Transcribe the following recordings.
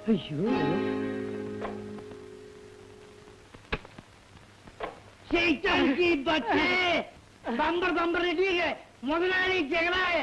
അയ്യോ बंबर बंबर रेडी है मुदलाली झगड़ा है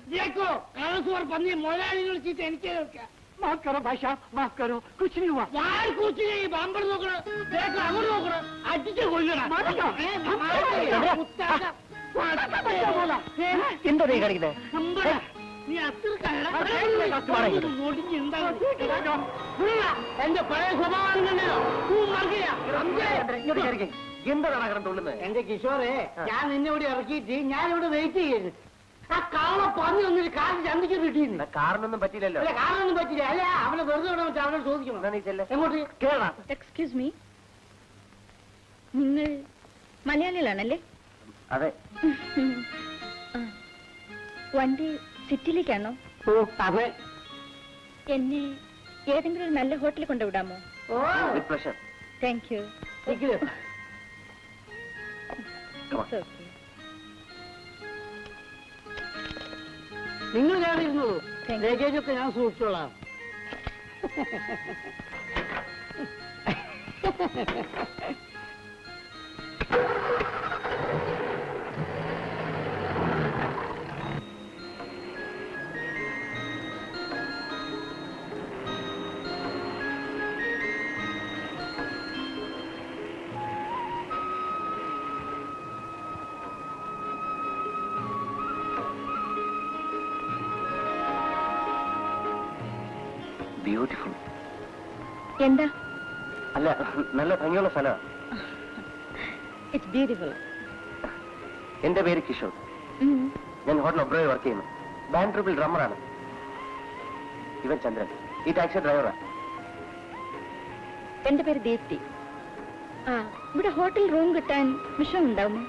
देखो कागज और पन्नी मुदलाली ने चीज इनके क्या माफ करो भाई साहब माफ करो कुछ नहीं हुआ यार कुछ नहीं बंबर लोग देखो अमर लोग आज से कोई ना बोला किंतु नहीं करेंगे नंबर നീ അത്ര എന്റെ പഴയ സ്വഭാവം എന്റെ കിഷോറെ ഞാൻ നിന്നെ ഇവിടെ ഇറക്കിയിട്ട് ഞാനിവിടെ വെയിറ്റ് ചെയ്യുന്നു ആ കാള പന്നി ഒന്നൊരു കാറിൽ ചന്തിക്ക് കിട്ടിയിരുന്നു കാറിനൊന്നും പറ്റില്ലല്ലോ അല്ല കാറിനൊന്നും പറ്റില്ല അല്ല അവനെ വെറുതെ വിടാൻ വെച്ചാൽ അവനോട് ചോദിക്കണം എങ്ങോട്ട് കേരളം എക്സ്ക്യൂസ് മീ നിങ്ങൾ മലയാളികളാണല്ലേ അതെ വണ്ടി സിറ്റിയിലേക്കാണോ ഓ അതെ എന്നെ ഏതെങ്കിലും ഒരു നല്ല ഹോട്ടലിൽ കൊണ്ടുവിടാമോ ഓ താങ്ക് യു നിങ്ങൾ ഞാനിരുന്നു ലഗേജ് ഒക്കെ ഞാൻ സൂക്ഷിച്ചോളാം ബ്യൂട്ടിഫുൾ എന്താ അല്ല നല്ല ഭംഗിയുള്ള സ്ഥലമാണ് ഇറ്റ്സ് ബ്യൂട്ടിഫുൾ എന്റെ പേര് കിഷോർ ഞാൻ ഹോട്ടൽ ഒബ്രോയിൽ വർക്ക് ചെയ്യുന്നു ബാൻഡ് ട്രിപ്പിൾ ഡ്രമ്മറാണ് ഇവൻ ചന്ദ്രൻ ഈ ടാക്സി ഡ്രൈവറാണ് എന്റെ പേര് ദീപ്തി ആ ഇവിടെ ഹോട്ടൽ റൂം കിട്ടാൻ വിഷയം ഉണ്ടാവുമോ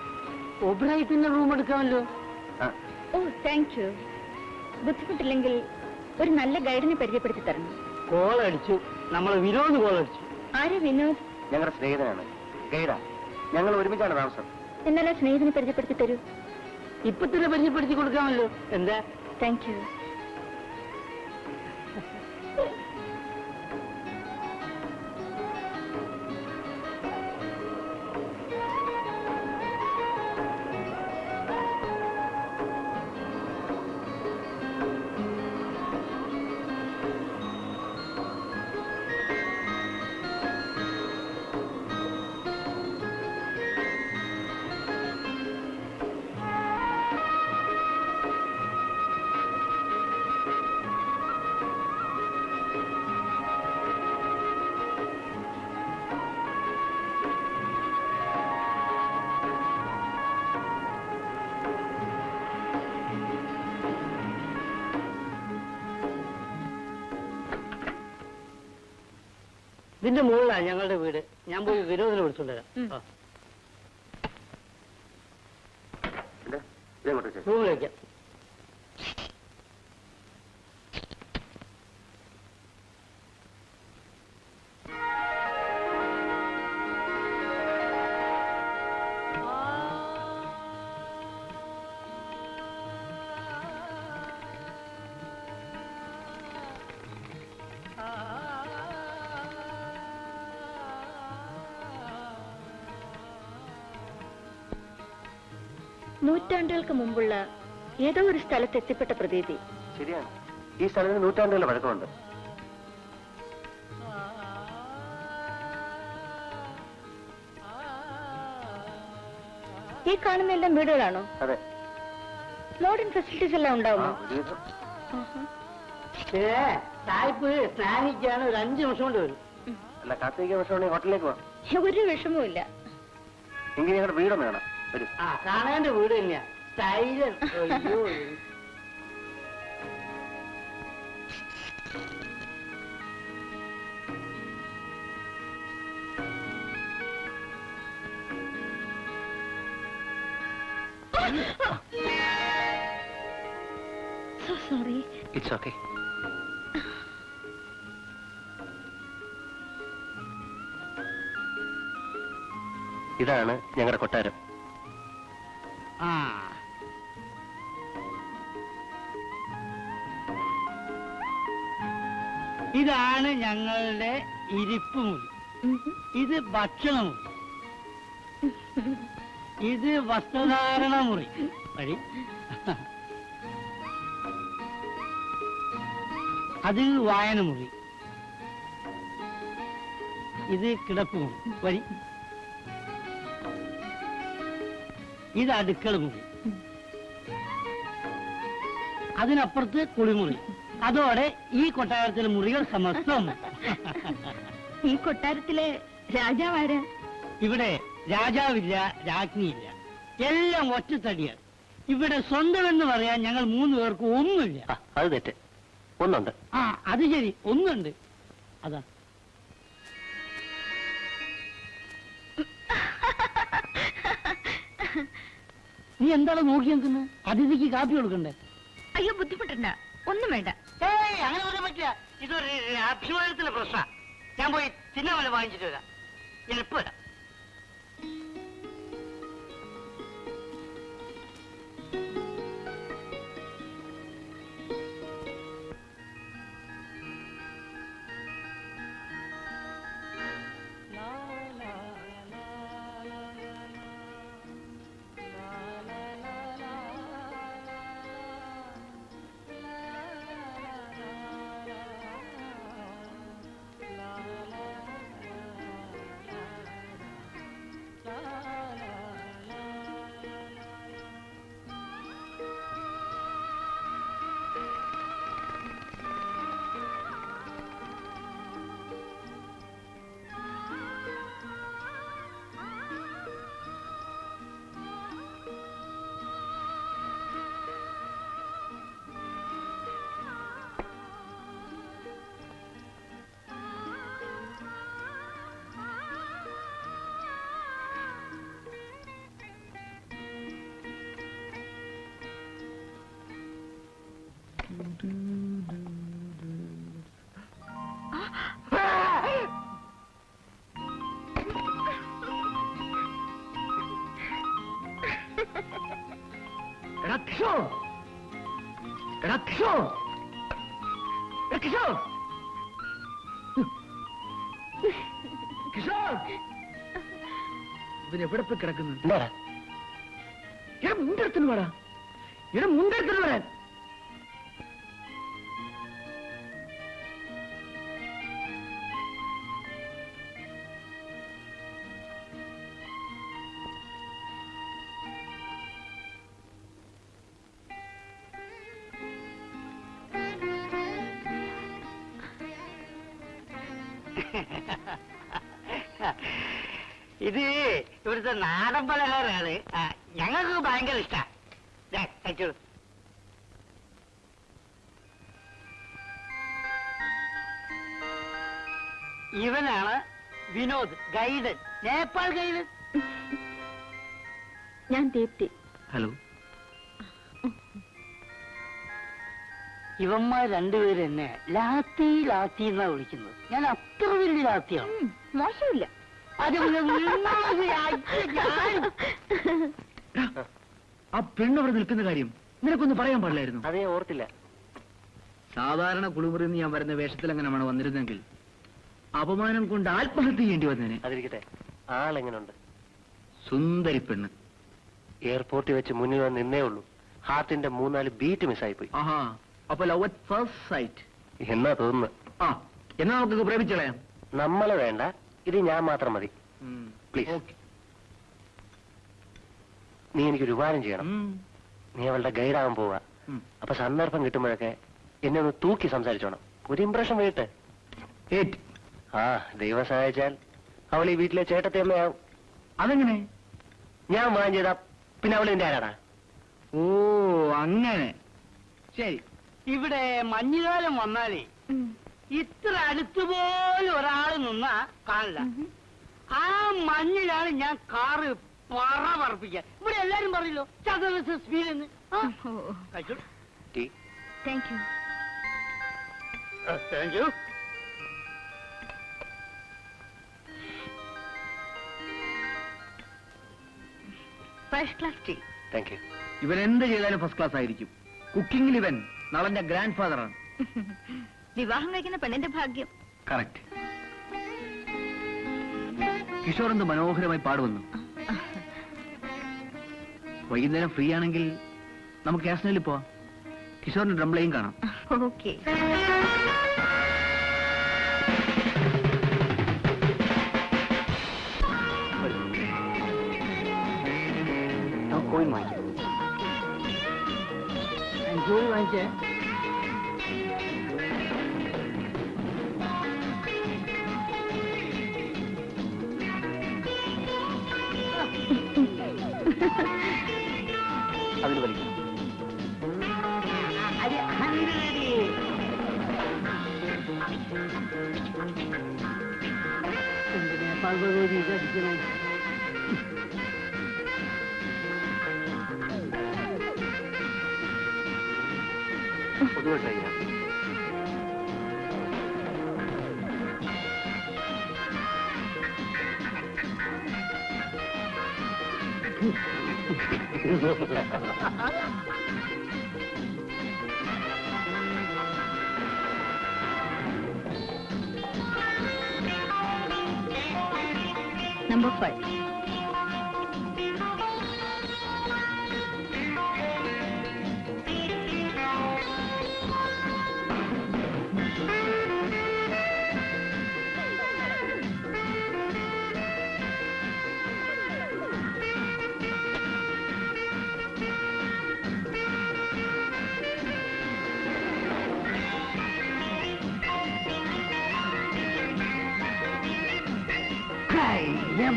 ഒബ്രായിട്ടിന്റെ റൂം എടുക്കാമല്ലോ ഓ താങ്ക് യു ബുദ്ധിമുട്ടില്ലെങ്കിൽ ഒരു നല്ല ഗൈഡിനെ പരിചയപ്പെടുത്തി തരണം കോളടിച്ചു നമ്മളെ വിനോദ് കോളടിച്ചു ആരെ വിനോദ് ഞങ്ങളുടെ സ്നേഹിതനാണ് ഗൈഡാ ഞങ്ങൾ ഒരുമിച്ചാണ് താമസം എന്നാലും സ്നേഹിതനെ പരിചയപ്പെടുത്തി തരൂ ഇപ്പൊ തന്നെ പരിചയപ്പെടുത്തി കൊടുക്കാമല്ലോ എന്താ താങ്ക് യു ഇതിന്റെ മുകളിലാണ് ഞങ്ങളുടെ വീട് ഞാൻ പോയി വിനോദിനെ വിളിച്ചുകൊണ്ടുവരാം റൂമിലേക്കാം നൂറ്റാണ്ടുകൾക്ക് മുമ്പുള്ള ഏതോ ഒരു സ്ഥലത്ത് എത്തിപ്പെട്ട പ്രതീതി ശരിയാണ് ഈ സ്ഥലത്തിന് നൂറ്റാണ്ടുകളുടെ പഴക്കമുണ്ട് ഈ കാണുന്ന എല്ലാം വീടുകളാണോ അതെ മോഡേൺ ഫെസിലിറ്റീസ് എല്ലാം ഉണ്ടാവുമോ സായിപ്പ് സ്നാനിക്കാണ് ഒരു 5 നിമിഷം കൊണ്ട് വരും അല്ല കാർത്തിക വിഷമം ഹോട്ടലിലേക്ക് പോവാം ഒരു വിഷമവും ഇല്ല എങ്കിൽ ഞങ്ങളുടെ വീടൊന്ന് കാണാം വരും ആ കാണേണ്ട വീട് തന്നെയാ സ്റ്റൈലൻ അയ്യോ So sorry. It's okay. ഇതാണ് ഞങ്ങളുടെ കൊട്ടാരം ഈ ഇതാണ് ഞങ്ങളുടെ ഇരിപ്പ് മുറി. ഇത് ഭക്ഷണമുറി. ഇത് വസ്ത്രധാരണ മുറി. വഴി അത് വായനമുറി. ഇത് കിടപ്പുമുറി. വഴി ഇത് അടുക്കള മുറി. അതിനപ്പുറത്ത് കുളിമുറി. അതോടെ ഈ കൊട്ടാരത്തിലെ മുറികൾ സമസ്തം. ഈ കൊട്ടാരത്തിലെ രാജാവാരാ? ഇവിടെ രാജാവില്ല, രാജ്ഞിയില്ല, എല്ലാം ഒറ്റത്തടിയാണ്. ഇവിടെ സ്വന്തം എന്ന് പറയാൻ ഞങ്ങൾ 3 പേർക്ക് ഒന്നുമില്ല. അത് തെറ്റ്, ഒന്നുണ്ട്. ആ അത് ശരി, ഒന്നുണ്ട്. അതാ നീ എന്താണ് നോക്കി നിൽക്കുന്നത്? അതിഥിക്ക് കാപ്പി കൊടുക്കണ്ടേ? അയ്യോ, ബുദ്ധിമുട്ടണ്ട, ഒന്നും വേണ്ട. ഏയ്, അങ്ങനെ പറയാൻ പറ്റില്ല. ഇതൊരു അഭിമാനത്തിന്റെ പ്രശ്ന. ഞാൻ പോയി തിന്നമല വാങ്ങിച്ചിട്ട് വരാം. ഞാൻ ഇപ്പൊ വരാം. ഇവനെവിടെ പോയി കിടക്കുന്നു? മുണ്ടെടുത്തു വേടാ, ഇവിടെ മുണ്ടെടുത്തു വരാൻ. ഇത് ഇവിടുത്തെ നാടൻ പലഹാരമാണ്. ഞങ്ങൾക്ക് ഭയങ്കര ഇഷ്ടമാണ്. ഇവനാണ് വിനോദ്, ഗൈഡ്, നേപ്പാൾ ഗൈഡ്. ഞാൻ ദീപ്തി. ഹലോ. ഇവന്മാർ 2 പേര് എന്നെ ലാത്തി ലാത്തി എന്നാ വിളിക്കുന്നത്. ഞാൻ അത്ര വലിയ ലാത്തിയാണ്. മോശമില്ല. ആ പെണ്ണവിടെ നിൽക്കുന്ന കാര്യം നിനക്കൊന്ന് പറയാൻ പാടില്ലായിരുന്നു? അതേ ഓർത്തില്ല. സാധാരണ കുളിമുറിന്ന് ഞാൻ വരുന്ന വേഷത്തിൽ എങ്ങനെയാണ് വന്നിരുന്നെങ്കിൽ അപമാനം കൊണ്ട് ആത്മഹത്യ ചെയ്യേണ്ടി വന്നേനെ. അതിരിക്കട്ടെ, ആളെങ്ങനുണ്ട്? സുന്ദരി പെണ്ണ്. എയർപോർട്ടിൽ വെച്ച് മുന്നിൽ വന്ന് നിന്നേ ഉള്ളൂ. ഹാർട്ടിന്റെ 3-4 ബീറ്റ് മിസ്സായി പോയി. ആഹാ, അപ്പൊ ലവ് അറ്റ് ഫസ്റ്റ് സൈറ്റ് എന്നാ തോന്നുന്നു. ആ, എന്നാ നമുക്ക് പ്രേമിച്ചളയാം. നമ്മളെ വേണ്ട, ഇത് ഞാൻ മാത്രം മതി. പ്ലീസ്. നീ എനിക്കൊരു ഉപകാരം ചെയ്യണം. നീ അവളുടെ ഗൈഡാകാൻ പോവാ. അപ്പൊ സന്ദർഭം കിട്ടുമ്പോഴൊക്കെ എന്നെ ഒന്ന് തൂക്കി സംസാരിച്ചോണം. ഒരു ഇംപ്രഷൻ വീട്ട്. ആ, ദൈവം സഹായിച്ചാൽ അവൾ ഈ വീട്ടിലെ ചേട്ടത്തെ അമ്മയാവും. അതെങ്ങനെ? ഞാൻ വാങ്ങി ചെയ്താ പിന്നെ അവൾ എന്റെ ആരാടാ? ഓ, അങ്ങനെ. ശരി. ഇവിടെ മഞ്ഞുകാലം വന്നാലേ ഇത്ര അടുത്തുപോലെ ഒരാൾ നിന്നാ കാണില്ല. ആ മഞ്ഞിലാണ് ഞാൻ കാറ് പറപ്പിക്കാൻ. ഇവിടെ എല്ലാരും പറയല്ലോ speed. Thank you. Thank you. First class tea. Thank you. ഇവൻ എന്ത് ചെയ്താലും ഫസ്റ്റ് ക്ലാസ് ആയിരിക്കും. കുക്കിംഗിൽ ഇവൻ നളന്റെ ഗ്രാൻഡ് ഫാദറാണ്. വിവാഹം കഴിക്കുന്ന പെണ്ണിന്റെ ഭാഗ്യം. കറക്റ്റ്. കിഷോർ എന്ത് മനോഹരമായി പാടുവന്നു. വൈകുന്നേരം ഫ്രീ ആണെങ്കിൽ നമുക്ക് കാസ്നയിൽ പോവാം. കിഷോറിന്റെ ഡ്രംപ്ലേയും കാണാം. ഓക്കെ. കോയിൻ വാങ്ങിക്കാം. ജോലി വാങ്ങിച്ചേ. അതിന് വലിക്കും. അത് 100 അടി. എന്തിനാ പർവ്വതോടി ഇതടിക്കണേ? പൊതുവെ ട്രൈ ചെയ്യാം. Number 5.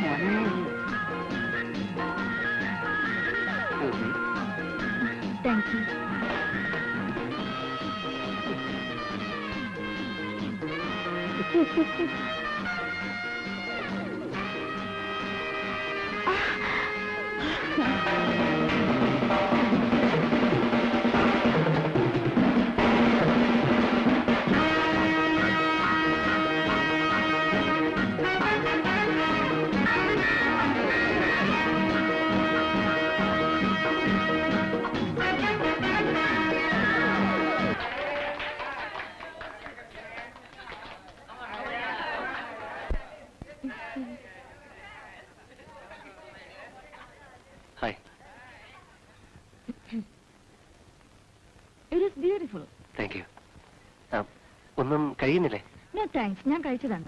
മോനെ Thank you. Hi. It is beautiful. Thank you. ഒന്നും കഴിയുന്നില്ലേ? No thanks. ഞാൻ കഴിച്ചതാണ്.